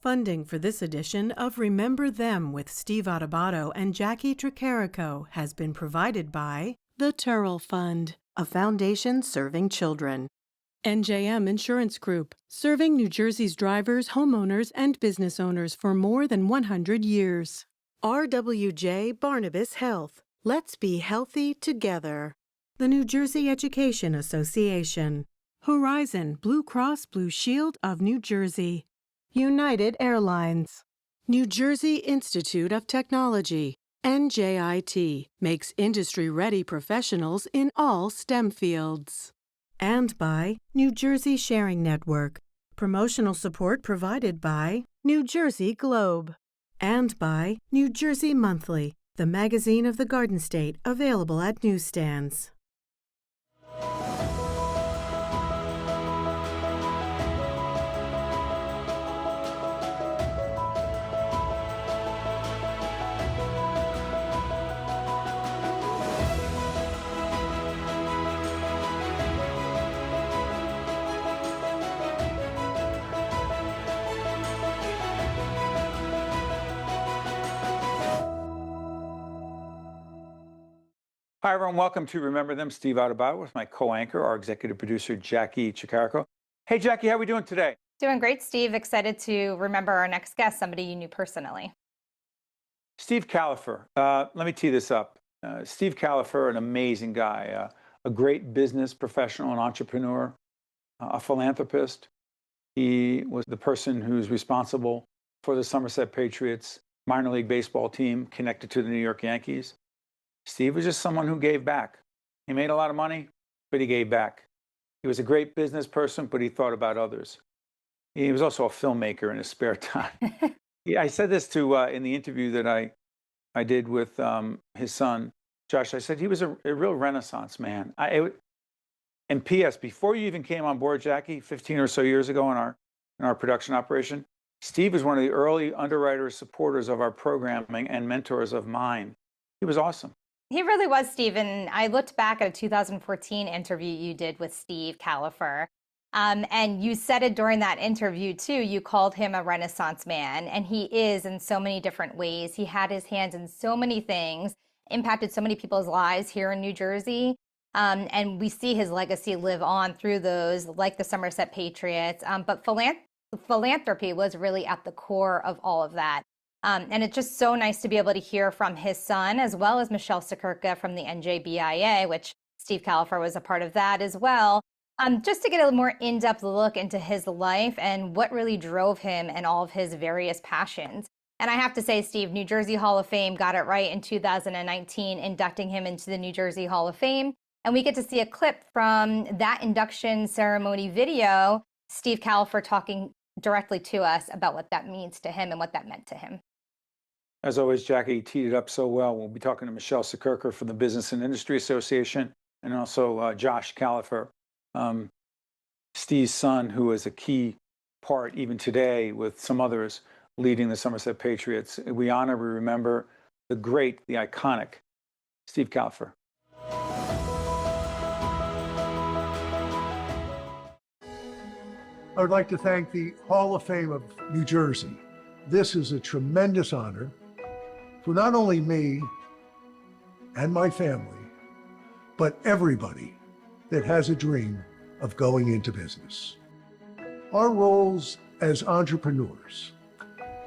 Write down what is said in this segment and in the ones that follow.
Funding for this edition of Remember Them with Steve Adubato and Jacqui Tricarico has been provided by the Turrell Fund, a foundation serving children. NJM Insurance Group, serving New Jersey's drivers, homeowners, and business owners for more than 100 years. RWJ Barnabas Health. Let's be healthy together. The New Jersey Education Association. Horizon Blue Cross Blue Shield of New Jersey. United Airlines. New Jersey Institute of Technology. NJIT makes industry-ready professionals in all STEM fields. And by New Jersey Sharing Network. Promotional support provided by New Jersey Globe. And by New Jersey Monthly, the magazine of the Garden State, available at newsstands. Hi, everyone. Welcome to Remember Them. Steve Adubato with my co-anchor, our executive producer, Jacqui Tricarico. Hey, Jacqui, how are we doing today? Doing great, Steve. Excited to remember our next guest, somebody you knew personally. Steve Kalafer. Let me tee this up. Steve Kalafer, an amazing guy, a great business professional and entrepreneur, a philanthropist. He was the person who's responsible for the Somerset Patriots minor league baseball team connected to the New York Yankees. Steve was just someone who gave back. He made a lot of money, but he gave back. He was a great business person, but he thought about others. He was also a filmmaker in his spare time. I said this to in the interview that I did with his son, Josh. I said he was a real Renaissance man. And P.S., before you even came on board, Jacqui, 15 or so years ago in our production operation, Steve was one of the early underwriters, supporters of our programming, and mentors of mine. He was awesome. He really was, Steve. And I looked back at a 2014 interview you did with Steve Kalafer. And you said it during that interview, too. You called him a Renaissance man. And he is in so many different ways. He had his hands in so many things, impacted so many people's lives here in New Jersey. And we see his legacy live on through those, like the Somerset Patriots. But philanthropy was really at the core of all of that. And it's just so nice to be able to hear from his son, as well as Michele Siekerka from the NJBIA, which Steve Kalafer was a part of that as well, just to get a more in-depth look into his life and what really drove him and all of his various passions. And I have to say, Steve, New Jersey Hall of Fame got it right in 2019, inducting him into the New Jersey Hall of Fame. And we get to see a clip from that induction ceremony video, Steve Kalafer talking directly to us about what that means to him and what that meant to him. As always, Jacqui teed it up so well. We'll be talking to Michele Siekerka from the Business and Industry Association, and also Josh Kalafer, Steve's son, who is a key part even today with some others leading the Somerset Patriots. We honor, we remember the great, the iconic Steve Kalafer. I would like to thank the Hall of Fame of New Jersey. This is a tremendous honor for not only me and my family, but everybody that has a dream of going into business. Our roles as entrepreneurs,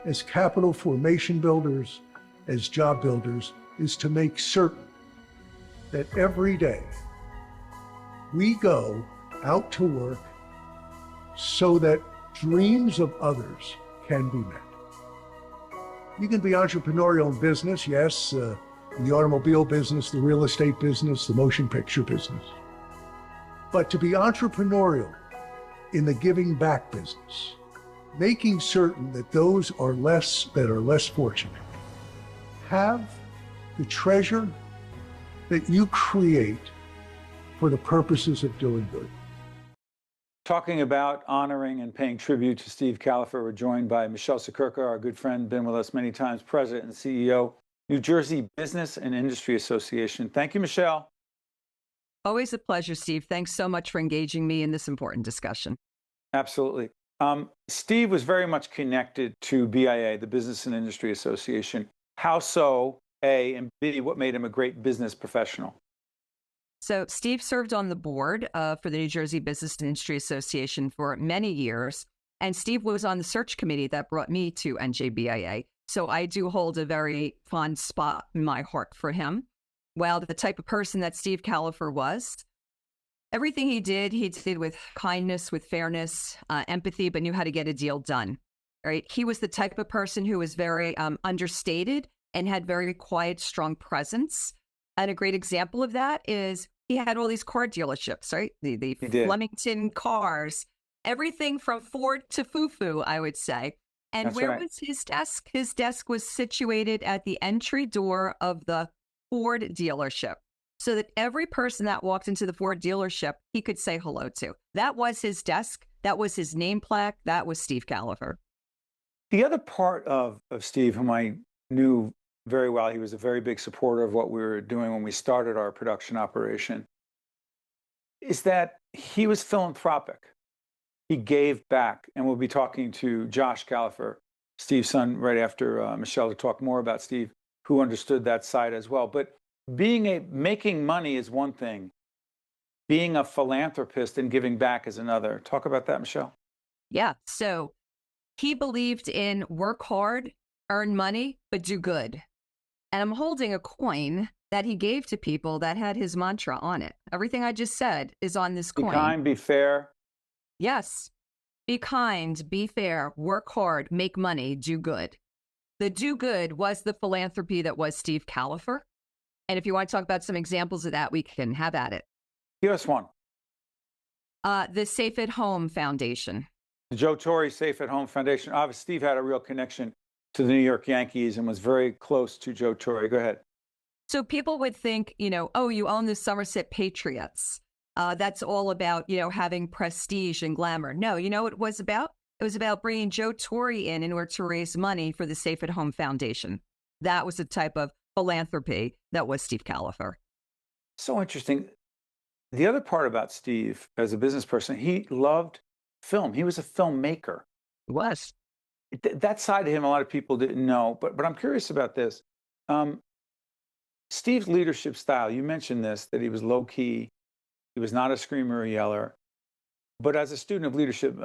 as capital formation builders, as job builders, is to make certain that every day we go out to work so that dreams of others can be met. You can be entrepreneurial in business, yes, in the automobile business, the real estate business, the motion picture business. But to be entrepreneurial in the giving back business, making certain that those that are less fortunate have the treasure that you create for the purposes of doing good. Talking about honoring and paying tribute to Steve Kalafer, we're joined by Michele Siekerka, our good friend, been with us many times, President and CEO, New Jersey Business and Industry Association. Thank you, Michele. Always a pleasure, Steve. Thanks so much for engaging me in this important discussion. Absolutely. Steve was very much connected to BIA, the Business and Industry Association. How so, A, and B, what made him a great business professional? So Steve served on the board for the New Jersey Business and Industry Association for many years. And Steve was on the search committee that brought me to NJBIA. So I do hold a very fond spot in my heart for him. Well, the type of person that Steve Kalafer was, everything he did with kindness, with fairness, empathy, but knew how to get a deal done. Right? He was the type of person who was very understated and had very quiet, strong presence. And a great example of that is he had all these car dealerships, right? The Flemington cars, everything from Ford to Fufu, I would say. And That's where right. was his desk? His desk was situated at the entry door of the Ford dealership, so that every person that walked into the Ford dealership, he could say hello to. That was his desk. That was his name plaque. That was Steve Kalafer. The other part of Steve, whom I knew very well, he was a very big supporter of what we were doing when we started our production operation, is that he was philanthropic. He gave back. And we'll be talking to Josh Kalafer, Steve's son, right after Michele, to talk more about Steve, who understood that side as well. But making money is one thing. Being a philanthropist and giving back is another. Talk about that, Michele. Yeah. So he believed in work hard, earn money, but do good. And I'm holding a coin that he gave to people that had his mantra on it. Everything I just said is on this coin. Be kind, be fair. Yes. Be kind, be fair, work hard, make money, do good. The do good was the philanthropy that was Steve Kalafer. And if you want to talk about some examples of that, we can have at it. Give us one. The Safe at Home Foundation. The Joe Torre Safe at Home Foundation. Obviously, Steve had a real connection to the New York Yankees and was very close to Joe Torre. Go ahead. So people would think, oh, you own the Somerset Patriots. That's all about, having prestige and glamour. No, you know what it was about? It was about bringing Joe Torre in order to raise money for the Safe at Home Foundation. That was the type of philanthropy that was Steve Kalafer. So interesting. The other part about Steve as a business person, he loved film. He was a filmmaker. It was. That side of him, a lot of people didn't know. But I'm curious about this. Steve's leadership style, you mentioned this, that he was low key. He was not a screamer or yeller. But as a student of leadership,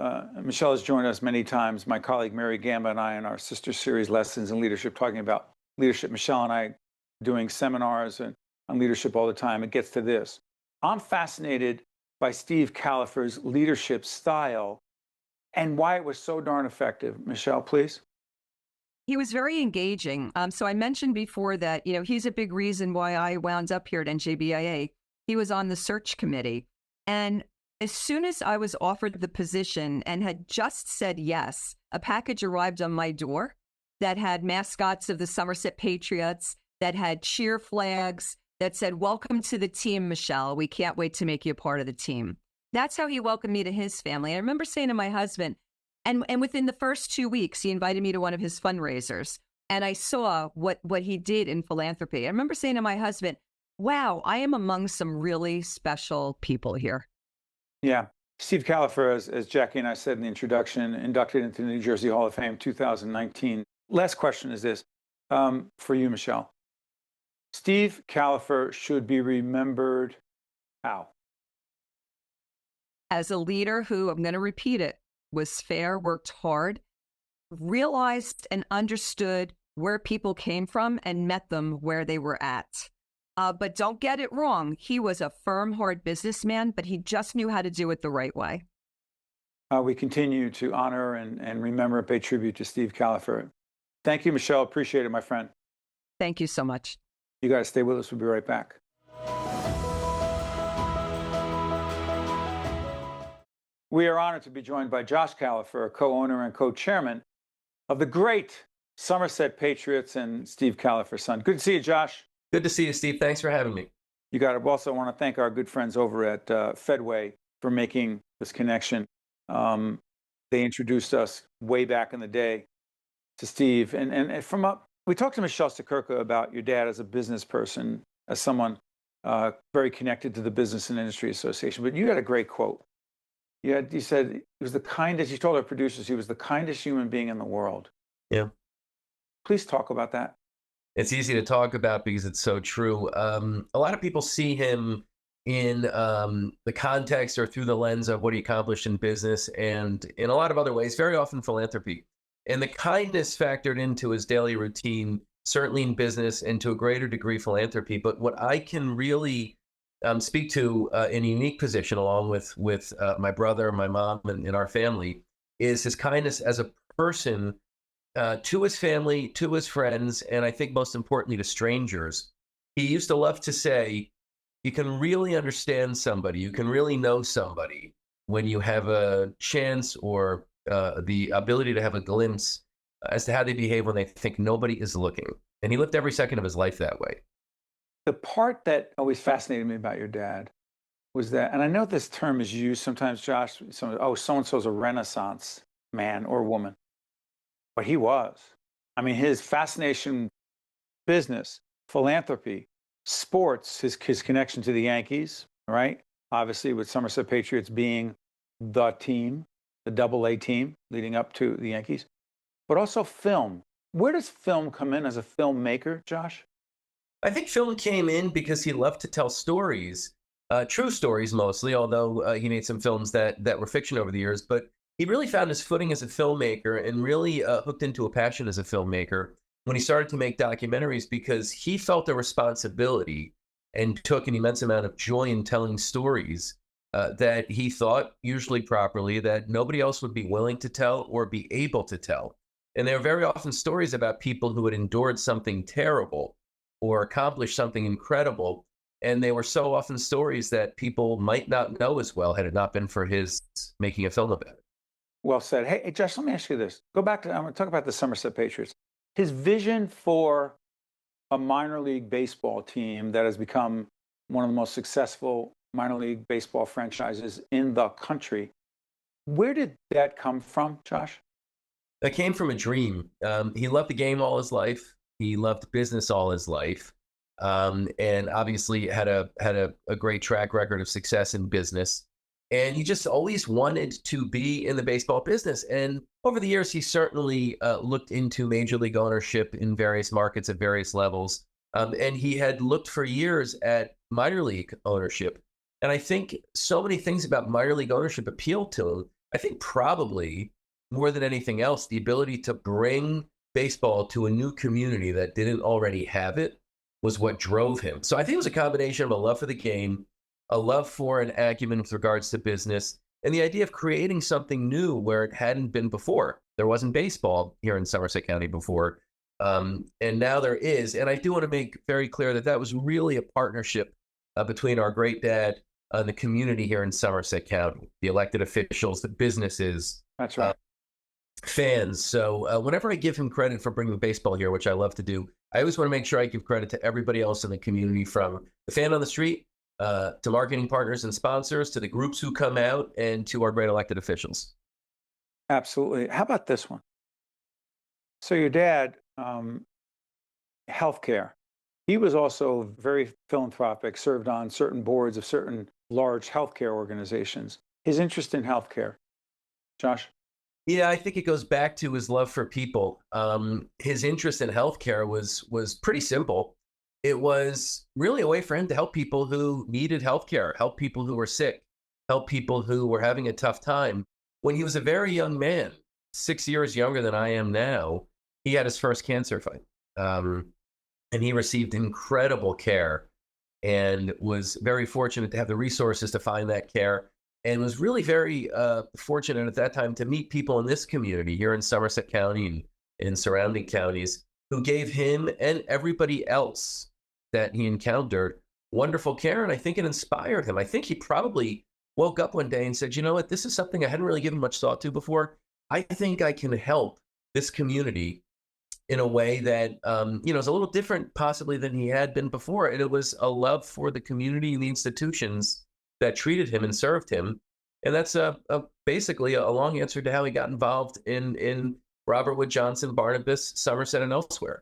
Michele has joined us many times. My colleague Mary Gamba and I in our sister series, Lessons in Leadership, talking about leadership. Michele and I doing seminars on leadership all the time. It gets to this. I'm fascinated by Steve Kalafer's leadership style and why it was so darn effective. Michele, please. He was very engaging. So I mentioned before that, he's a big reason why I wound up here at NJBIA. He was on the search committee. And as soon as I was offered the position and had just said yes, a package arrived on my door that had mascots of the Somerset Patriots, that had cheer flags, that said, "Welcome to the team, Michele. We can't wait to make you a part of the team." That's how he welcomed me to his family. I remember saying to my husband, and within the first 2 weeks, he invited me to one of his fundraisers. And I saw what he did in philanthropy. I remember saying to my husband, wow, I am among some really special people here. Yeah. Steve Kalafer, as Jacqui and I said in the introduction, inducted into the New Jersey Hall of Fame 2019. Last question is this for you, Michele. Steve Kalafer should be remembered how? As a leader who, I'm going to repeat it, was fair, worked hard, realized and understood where people came from and met them where they were at. But don't get it wrong. He was a firm, hard businessman, but he just knew how to do it the right way. We continue to honor and remember and pay tribute to Steve Kalafer. Thank you, Michele. Appreciate it, my friend. Thank you so much. You guys stay with us. We'll be right back. We are honored to be joined by Josh Kalafer, co-owner and co-chairman of the great Somerset Patriots, and Steve Kalafer's son. Good to see you, Josh. Good to see you, Steve. Thanks for having me. You got it. Also, want to thank our good friends over at Fedway for making this connection. They introduced us way back in the day to Steve. And we talked to Michele Siekerka about your dad as a business person, as someone very connected to the Business and Industry Association. But you had a great quote. You said he was the kindest, you told our producers he was the kindest human being in the world. Yeah. Please talk about that. It's easy to talk about because it's so true. A lot of people see him in the context or through the lens of what he accomplished in business and in a lot of other ways, very often philanthropy. And the kindness factored into his daily routine, certainly in business and to a greater degree philanthropy. But what I can really speak to in a unique position, along with my brother, my mom, and our family, is his kindness as a person to his family, to his friends, and I think most importantly to strangers. He used to love to say, you can really understand somebody, you can really know somebody when you have a chance or the ability to have a glimpse as to how they behave when they think nobody is looking. And he lived every second of his life that way. The part that always fascinated me about your dad was that, and I know this term is used sometimes, Josh, so-and-so's a Renaissance man or woman. But he was. I mean, his fascination, business, philanthropy, sports, his connection to the Yankees, right? Obviously, with Somerset Patriots being the team, the double-A team leading up to the Yankees, but also film. Where does film come in as a filmmaker, Josh? I think film came in because he loved to tell stories, true stories mostly, although he made some films that were fiction over the years. But he really found his footing as a filmmaker and really hooked into a passion as a filmmaker when he started to make documentaries because he felt a responsibility and took an immense amount of joy in telling stories that he thought, usually properly, that nobody else would be willing to tell or be able to tell. And they were very often stories about people who had endured something terrible or accomplished something incredible. And they were so often stories that people might not know as well had it not been for his making a film about it. Well said. Hey, Josh, let me ask you this. Go back to, I'm going to talk about the Somerset Patriots. His vision for a minor league baseball team that has become one of the most successful minor league baseball franchises in the country. Where did that come from, Josh? That came from a dream. He loved the game all his life. He loved business all his life, and obviously had a great track record of success in business. And he just always wanted to be in the baseball business. And over the years, he certainly looked into major league ownership in various markets at various levels. And he had looked for years at minor league ownership. And I think so many things about minor league ownership appealed to him. I think probably more than anything else, the ability to bring baseball to a new community that didn't already have it was what drove him. So I think it was a combination of a love for the game, a love for an acumen with regards to business, and the idea of creating something new where it hadn't been before. There wasn't baseball here in Somerset County before, and now there is. And I do want to make very clear that that was really a partnership between our great dad and the community here in Somerset County, the elected officials, the businesses. That's right. Fans. So whenever I give him credit for bringing baseball here, which I love to do, I always want to make sure I give credit to everybody else in the community, from the fan on the street to marketing partners and sponsors, to the groups who come out, and to our great elected officials. Absolutely. How about this one? So your dad, healthcare. He was also very philanthropic, served on certain boards of certain large healthcare organizations. His interest in healthcare, Josh? Yeah, I think it goes back to his love for people. His interest in healthcare was pretty simple. It was really a way for him to help people who needed healthcare, help people who were sick, help people who were having a tough time. When he was a very young man, 6 years younger than I am now, he had his first cancer fight. And he received incredible care and was very fortunate to have the resources to find that care, and was really very fortunate at that time to meet people in this community here in Somerset County and in surrounding counties who gave him and everybody else that he encountered wonderful care. And I think it inspired him. I think he probably woke up one day and said, you know what, this is something I hadn't really given much thought to before. I think I can help this community in a way that, is a little different possibly than he had been before. And it was a love for the community and the institutions that treated him and served him. And that's basically a long answer to how he got involved in Robert Wood Johnson, Barnabas, Somerset, and elsewhere.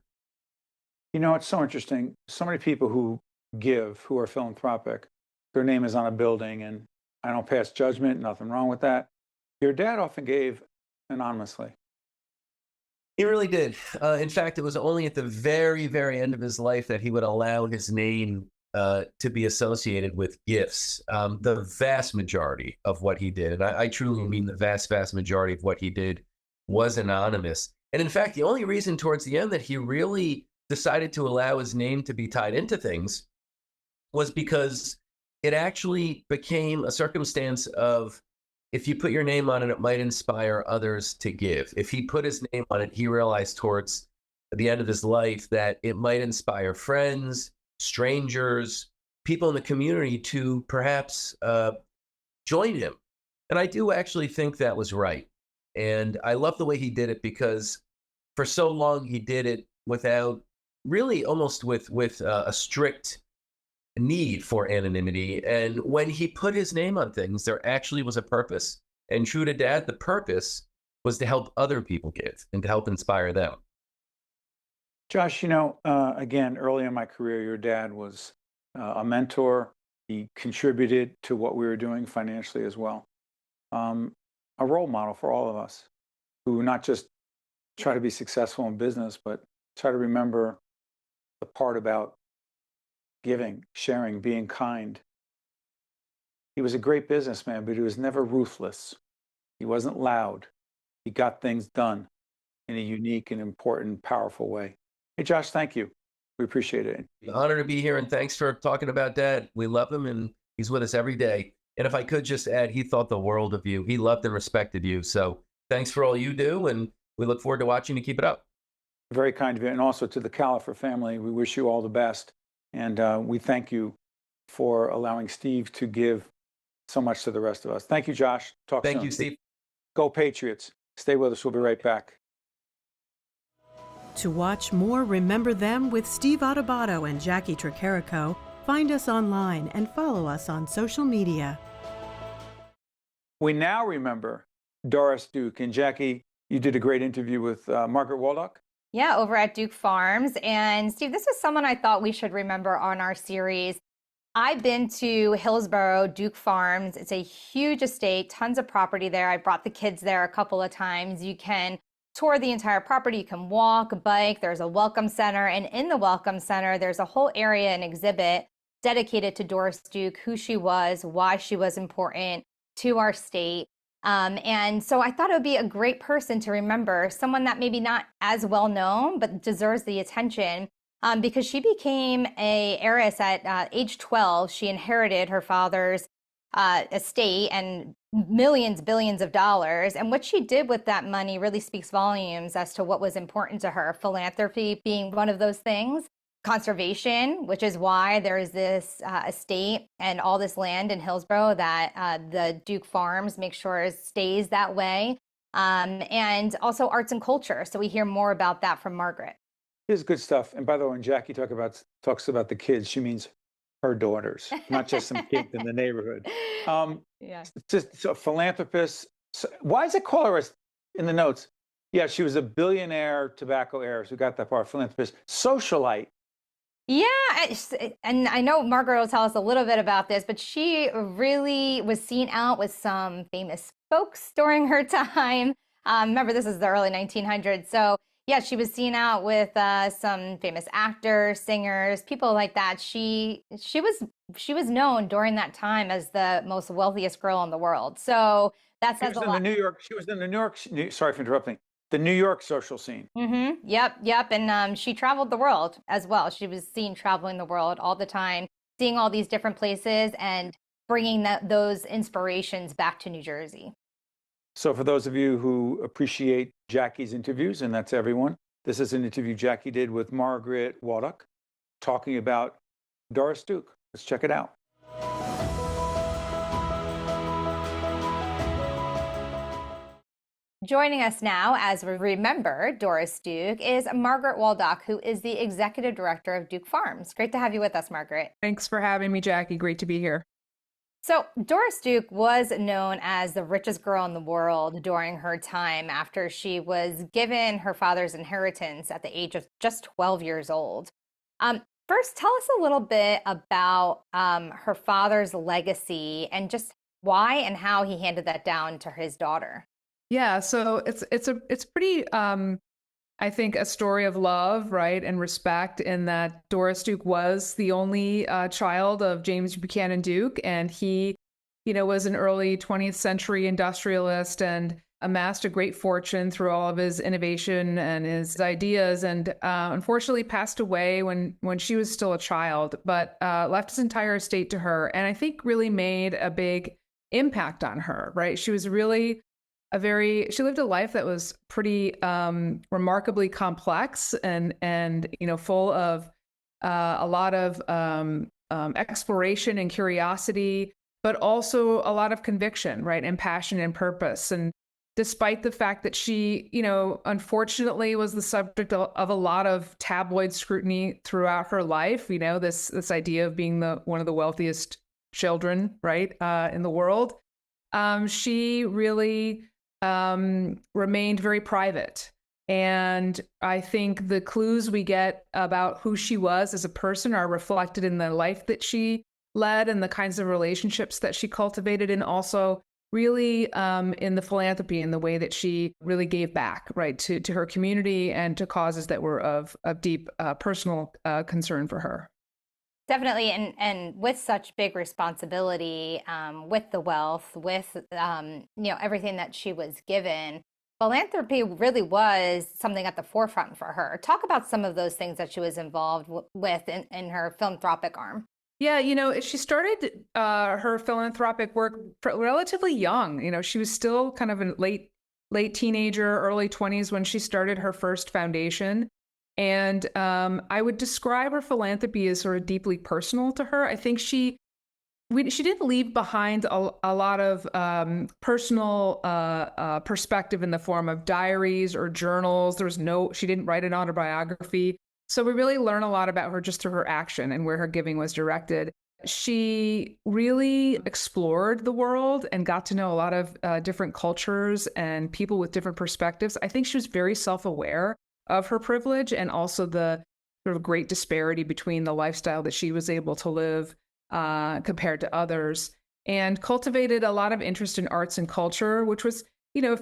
You know, it's so interesting. So many people who give, who are philanthropic, their name is on a building and I don't pass judgment, nothing wrong with that. Your dad often gave anonymously. He really did. In fact, it was only at the very, very end of his life that he would allow his name to be associated with gifts. The vast majority of what he did, and I truly mean the vast, vast majority of what he did, was anonymous. And in fact, the only reason towards the end that he really decided to allow his name to be tied into things was because it actually became a circumstance of, if you put your name on it, it might inspire others to give. If he put his name on it, he realized towards the end of his life that it might inspire friends, strangers, people in the community to perhaps join him. And I do actually think that was right. And I love the way he did it, because for so long he did it without really, almost with a strict need for anonymity. And when he put his name on things, there actually was a purpose. And true to Dad, the purpose was to help other people give and to help inspire them. Josh, again, early in my career, your dad was a mentor. He contributed to what we were doing financially as well. A role model for all of us who not just try to be successful in business, but try to remember the part about giving, sharing, being kind. He was a great businessman, but he was never ruthless. He wasn't loud. He got things done in a unique and important, powerful way. Hey, Josh, thank you. We appreciate it. An honor to be here, and thanks for talking about Dad. We love him, and he's with us every day. And if I could just add, he thought the world of you. He loved and respected you. So thanks for all you do, and we look forward to watching you keep it up. Very kind of you. And also to the Kalafer family, we wish you all the best. And we thank you for allowing Steve to give so much to the rest of us. Thank you, Josh. Talk soon. Thank you, Steve. Go Patriots. Stay with us. We'll be right back. To watch more Remember Them with Steve Adubato and Jacqui Tricarico, find us online and follow us on social media. We now remember Doris Duke. And Jacqui, you did a great interview with Margaret Waldock. Yeah, over at Duke Farms. And Steve, this is someone I thought we should remember on our series. I've been to Hillsborough, Duke Farms. It's a huge estate, tons of property there. I brought the kids there a couple of times. You can tour the entire property. You can walk, bike. There's a welcome center. And in the welcome center, there's a whole area, an exhibit dedicated to Doris Duke, who she was, why she was important to our state. And so I thought it would be a great person to remember, someone that maybe not as well known, but deserves the attention, because she became a heiress at age 12. She inherited her father's estate and billions of dollars. And what she did with that money really speaks volumes as to what was important to her, philanthropy being one of those things. Conservation, which is why there is this estate and all this land in Hillsborough that the Duke Farms make sure stays that way. And also arts and culture. So we hear more about that from Margaret. Here's good stuff. And by the way, when Jacqui talks about the kids, she means her daughters, not just some kid in the neighborhood. Yeah. Just a philanthropist. So why does it call her in the notes? Yeah, she was a billionaire tobacco heiress. Who got that part? Philanthropist, socialite. Yeah, and I know Margaret will tell us a little bit about this, but she really was seen out with some famous folks during her time. Remember, this is the early 1900s. So yeah, she was seen out with some famous actors, singers, people like that. She was known during that time as the most wealthiest girl in the world. So that says a lot. She was in the New York. Sorry for interrupting. The New York social scene. Mm-hmm. Yep. And she traveled the world as well. She was seen traveling the world all the time, seeing all these different places and bringing those inspirations back to New Jersey. So for those of you who appreciate Jacqui's interviews, and that's everyone, this is an interview Jacqui did with Margaret Waldock talking about Doris Duke. Let's check it out. Joining us now, as we remember Doris Duke, is Margaret Waldock, who is the executive director of Duke Farms. Great to have you with us, Margaret. Thanks for having me, Jacqui. Great to be here. So Doris Duke was known as the richest girl in the world during her time after she was given her father's inheritance at the age of just 12 years old. First, tell us a little bit about her father's legacy and just why and how he handed that down to his daughter. Yeah, so it's pretty I think a story of love, right, and respect, in that Doris Duke was the only child of James Buchanan Duke, and he, was an early 20th century industrialist and amassed a great fortune through all of his innovation and his ideas, and unfortunately passed away when she was still a child, but left his entire estate to her, and I think really made a big impact on her, right? She was really she lived a life that was pretty remarkably complex and full of a lot of exploration and curiosity, but also a lot of conviction, right, and passion and purpose. And despite the fact that she, unfortunately was the subject of a lot of tabloid scrutiny throughout her life, this idea of being one of the wealthiest children, right, in the world, she really remained very private. And I think the clues we get about who she was as a person are reflected in the life that she led and the kinds of relationships that she cultivated, and also really in the philanthropy and the way that she really gave back, right, to her community and to causes that were of deep personal concern for her. Definitely, and with such big responsibility, with the wealth, with everything that she was given, philanthropy really was something at the forefront for her. Talk about some of those things that she was involved with in her philanthropic arm. Yeah, she started her philanthropic work relatively young. She was still kind of a late teenager, early 20s when she started her first foundation. And I would describe her philanthropy as sort of deeply personal to her. I think she didn't leave behind a lot of personal perspective in the form of diaries or journals. She didn't write an autobiography. So we really learn a lot about her just through her action and where her giving was directed. She really explored the world and got to know a lot of different cultures and people with different perspectives. I think she was very self-aware of her privilege and also the sort of great disparity between the lifestyle that she was able to live compared to others, and cultivated a lot of interest in arts and culture, which was,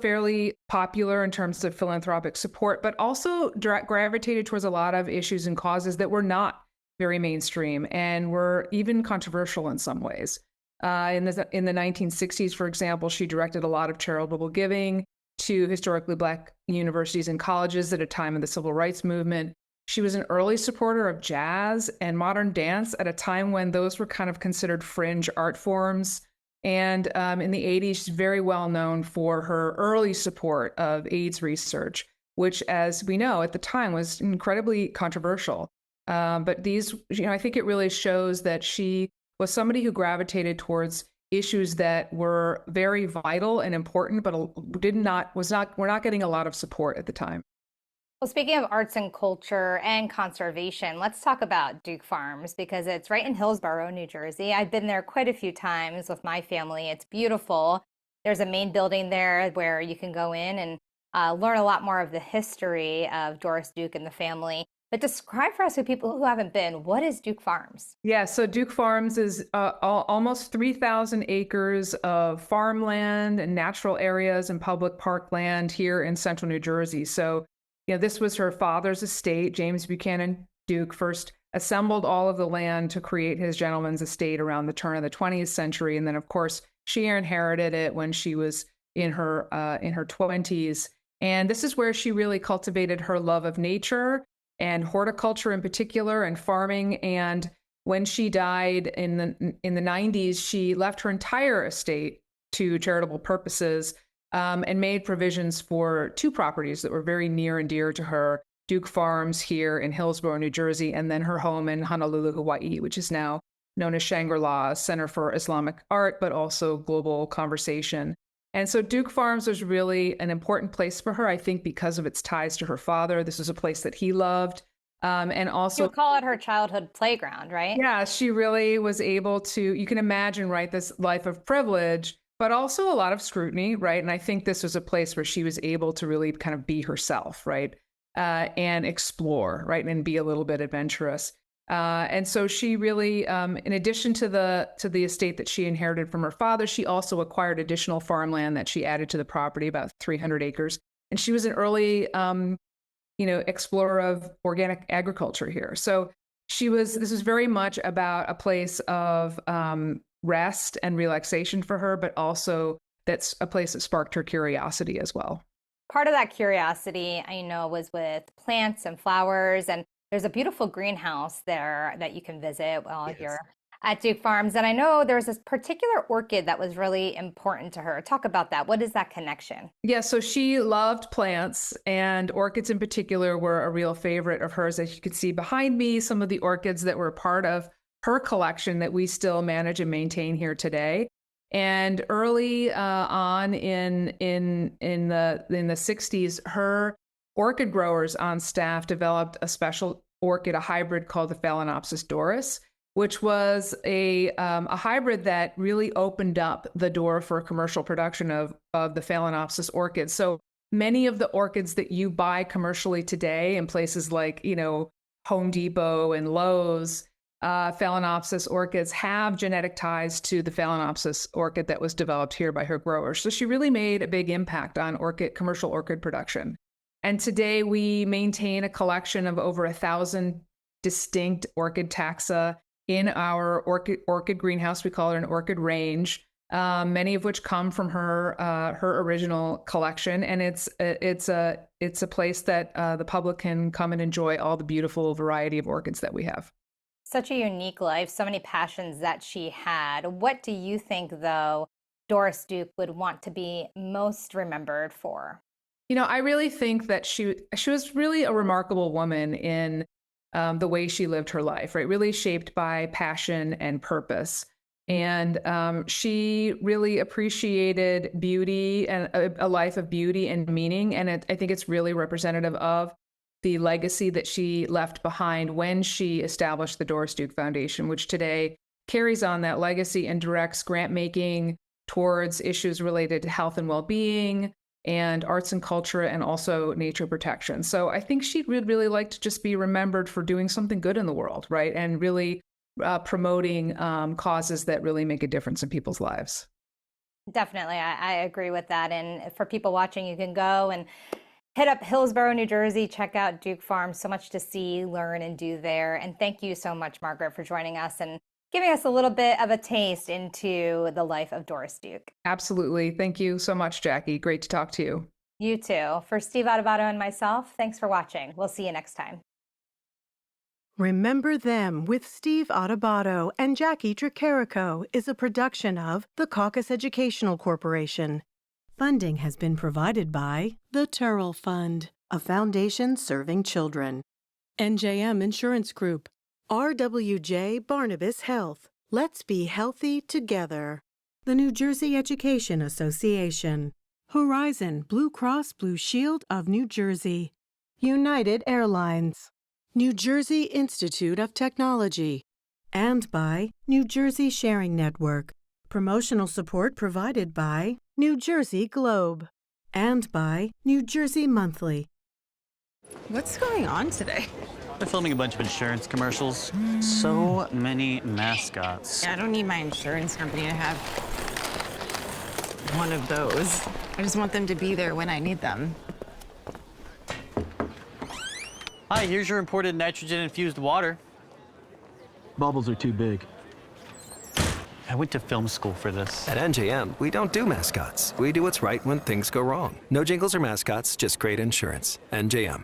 fairly popular in terms of philanthropic support, but also gravitated towards a lot of issues and causes that were not very mainstream and were even controversial in some ways. In the 1960s, for example, she directed a lot of charitable giving to historically Black universities and colleges at a time of the civil rights movement. She was an early supporter of jazz and modern dance at a time when those were kind of considered fringe art forms. And in the 80s, she's very well known for her early support of AIDS research, which, as we know, at the time was incredibly controversial. But I think it really shows that she was somebody who gravitated towards issues that were very vital and important, but were not getting a lot of support at the time. Well, speaking of arts and culture and conservation, let's talk about Duke Farms, because it's right in Hillsborough, New Jersey. I've been there quite a few times with my family. It's beautiful. There's a main building there where you can go in and learn a lot more of the history of Doris Duke and the family. But describe for us, for people who haven't been, what is Duke Farms? Yeah, so Duke Farms is almost 3,000 acres of farmland and natural areas and public parkland here in central New Jersey. So, this was her father's estate. James Buchanan Duke first assembled all of the land to create his gentleman's estate around the turn of the 20th century. And then, of course, she inherited it when she was in her 20s. And this is where she really cultivated her love of nature and horticulture in particular, and farming. And when she died in the 90s, she left her entire estate to charitable purposes, and made provisions for two properties that were very near and dear to her: Duke Farms here in Hillsborough, New Jersey, and then her home in Honolulu, Hawaii, which is now known as Shangri-La, Center for Islamic Art, but also global conversation. And so Duke Farms was really an important place for her, I think, because of its ties to her father. This was a place that he loved. And also, you call it her childhood playground, right? Yeah, she really was able to, you can imagine, right, this life of privilege, but also a lot of scrutiny, right? And I think this was a place where she was able to really kind of be herself, right? And explore, right? And be a little bit adventurous. And so she really, in addition to the estate that she inherited from her father, she also acquired additional farmland that she added to the property, about 300 acres. And she was an early, explorer of organic agriculture here. So this was very much about a place of rest and relaxation for her, but also that's a place that sparked her curiosity as well. Part of that curiosity, I know, was with plants and flowers, and there's a beautiful greenhouse there that you can visit while you're at Duke Farms. And I know there's this particular orchid that was really important to her. Talk about that. What is that connection? Yeah, so she loved plants, and orchids in particular were a real favorite of hers. As you can see behind me, some of the orchids that were part of her collection that we still manage and maintain here today. And early on in the 60s, her orchid growers on staff developed a special orchid, a hybrid called the Phalaenopsis Doris, which was a hybrid that really opened up the door for commercial production of the Phalaenopsis orchids. So many of the orchids that you buy commercially today in places like, Home Depot and Lowe's, Phalaenopsis orchids have genetic ties to the Phalaenopsis orchid that was developed here by her growers. So she really made a big impact on commercial orchid production. And today we maintain a collection of over 1,000 distinct orchid taxa in our orchid greenhouse. We call it an orchid range, many of which come from her original collection. And it's a place that the public can come and enjoy all the beautiful variety of orchids that we have. Such a unique life, so many passions that she had. What do you think, though, Doris Duke would want to be most remembered for? I really think that she was really a remarkable woman in the way she lived her life, right? Really shaped by passion and purpose. And she really appreciated beauty and a life of beauty and meaning. And I think it's really representative of the legacy that she left behind when she established the Doris Duke Foundation, which today carries on that legacy and directs grant making towards issues related to health and well-being and arts and culture and also nature protection. So I think she would really like to just be remembered for doing something good in the world, right? And really promoting causes that really make a difference in people's lives. Definitely. I agree with that. And for people watching, you can go and hit up Hillsborough, New Jersey, check out Duke Farms. So much to see, learn, and do there. And thank you so much, Margaret, for joining us and giving us a little bit of a taste into the life of Doris Duke. Absolutely. Thank you so much, Jacqui. Great to talk to you. You too. For Steve Adubato and myself, thanks for watching. We'll see you next time. Remember Them with Steve Adubato and Jacqui Tricarico is a production of the Caucus Educational Corporation. Funding has been provided by the Turrell Fund, a foundation serving children. NJM Insurance Group, RWJ Barnabas Health. Let's be healthy together. The New Jersey Education Association. Horizon Blue Cross Blue Shield of New Jersey. United Airlines. New Jersey Institute of Technology. And by New Jersey Sharing Network. Promotional support provided by New Jersey Globe. And by New Jersey Monthly. What's going on today? They're filming a bunch of insurance commercials. So many mascots. I don't need my insurance company to have one of those. I just want them to be there when I need them. Hi, here's your imported nitrogen-infused water. Bubbles are too big. I went to film school for this. At NJM, we don't do mascots. We do what's right when things go wrong. No jingles or mascots, just great insurance. NJM.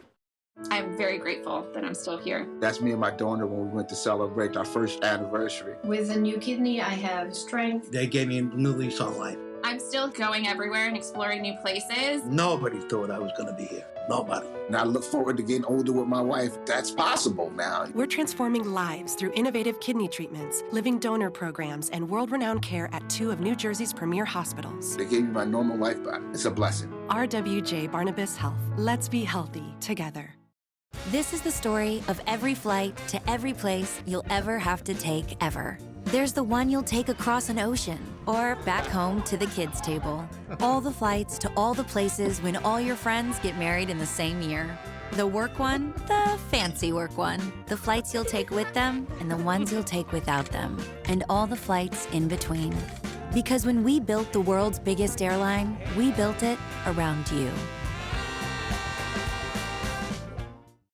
I'm very grateful that I'm still here. That's me and my donor when we went to celebrate our first anniversary. With a new kidney, I have strength. They gave me a new lease on life. I'm still going everywhere and exploring new places. Nobody thought I was going to be here. Nobody. And I look forward to getting older with my wife. That's possible now. We're transforming lives through innovative kidney treatments, living donor programs, and world-renowned care at 2 of New Jersey's premier hospitals. They gave me my normal life back. It's a blessing. RWJ Barnabas Health. Let's be healthy together. This is the story of every flight to every place you'll ever have to take ever. There's the one you'll take across an ocean or back home to the kids' table. All the flights to all the places when all your friends get married in the same year. The work one, the fancy work one, the flights you'll take with them, and the ones you'll take without them, and all the flights in between. Because when we built the world's biggest airline, we built it around you.